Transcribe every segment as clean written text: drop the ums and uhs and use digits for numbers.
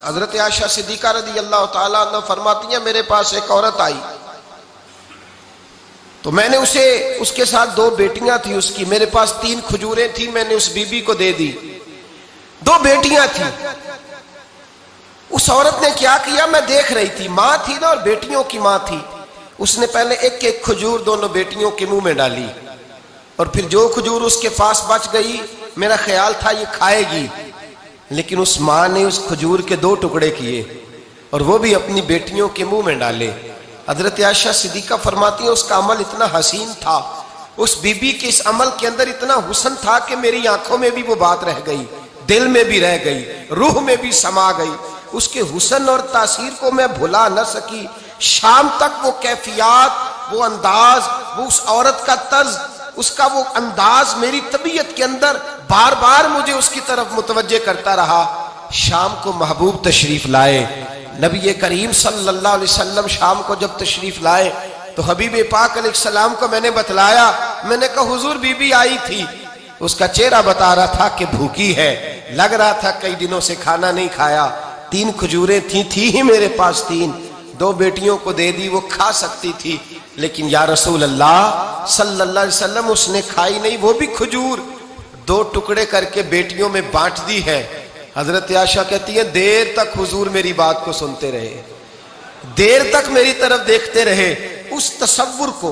हजरत Ayesha Siddiqa रज़ी अल्लाह तआला अन्हा फरमाती हैं, मेरे पास एक औरत आई तो मैंने उसे, उसके साथ दो बेटियां थी उसकी, मेरे पास 3 खजूरें थी, मैंने उस बीबी को दे दी। 2 बेटियां थी। उस औरत ने क्या किया, मैं देख रही थी, माँ थी ना और बेटियों की माँ थी। उसने पहले एक एक खजूर दोनों बेटियों के मुंह में डाली और फिर जो खजूर उसके पास बच गई, मेरा ख्याल था ये खाएगी, लेकिन उस माँ ने उस खजूर के 2 टुकड़े किए और वो भी अपनी बेटियों के मुंह में डाले। हजरत आयशा सिद्दीका फरमाती है, उसका अमल इतना हसीन था, उस बीबी के इस अमल के अंदर इतना हुस्न था कि मेरी आंखों में भी वो बात रह गई, दिल में भी रह गई, रूह में भी समा गई। उसके हुस्न और तासीर को मैं भुला न सकी। शाम तक वो कैफियत, वो अंदाज, वो उस औरत का तर्ज, उसका वो अंदाज मेरी तबीयत के अंदर बार बार मुझे उसकी तरफ मुतवज्जे करता रहा। शाम को महबूब तशरीफ लाए, नबी करीम सल्लल्लाहु अलैहि वसल्लम शाम को जब तशरीफ लाए तो हबीब पाक अलैहिस्सलाम को मैंने बतलाया। मैंने कहा हुजूर बीबी आई थी, उसका चेहरा बता रहा था कि भूखी है, लग रहा था कई दिनों से खाना नहीं खाया। 3 खजूरें थी ही मेरे पास 3, 2 बेटियों को दे दी, वो खा सकती थी, लेकिन या रसूल अल्लाह सल्लल्लाहु अलैहि वसल्लम उसने खाई नहीं, वो भी खजूर 2 टुकड़े करके बेटियों में बांट दी है। हजरत आयशा कहती है, देर तक हुजूर मेरी बात को सुनते रहे, देर तक मेरी तरफ देखते रहे, उस तसव्वुर को,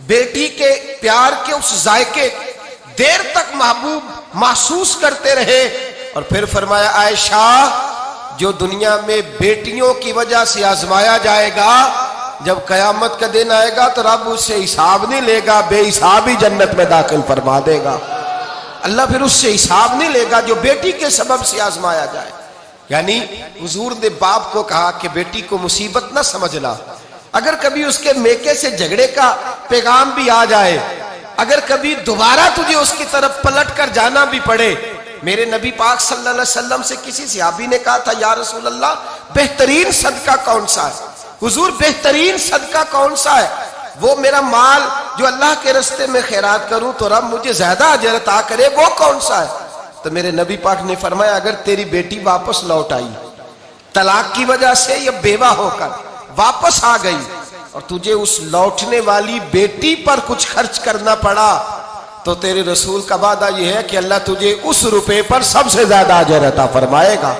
बेटी के प्यार के उस जायके देर तक महबूब महसूस करते रहे। और फिर फरमाया, आयशा जो दुनिया में बेटियों की वजह से आजमाया जाएगा, जब कयामत का दिन आएगा तो रब उससे हिसाब नहीं लेगा, बेहिसाब ही जन्नत में दाखिल फरमा देगा। अल्लाह फिर उससे हिसाब नहीं लेगा जो बेटी के सबब से आजमाया जाए। यानी हुजूर ने बाप को कहा कि बेटी को मुसीबत ना समझना, अगर कभी उसके मेके से झगड़े का पैगाम भी आ जाए, अगर कभी दोबारा तुझे उसकी तरफ पलट कर जाना भी पड़े। मेरे नबी पाक सल्लल्लाहु अलैहि वसल्लम से किसी सहाबी ने कहा था, या रसूल अल्लाह बेहतरीन सदका कौन सा है? हुजूर बेहतरीन सदका कौन सा है? वो मेरा माल जो अल्लाह के रास्ते में खैरात करूं तो रब मुझे ज्यादा अजर अता करे, वो कौन सा है? तो मेरे नबी पाक ने फरमाया, अगर तेरी बेटी वापस लौट आई, तलाक की वजह से या बेवा होकर वापस आ गई और तुझे उस लौटने वाली बेटी पर कुछ खर्च करना पड़ा, तो तेरे रसूल का वादा यह है कि अल्लाह तुझे उस रुपए पर सबसे ज्यादा अजर अता फरमाएगा।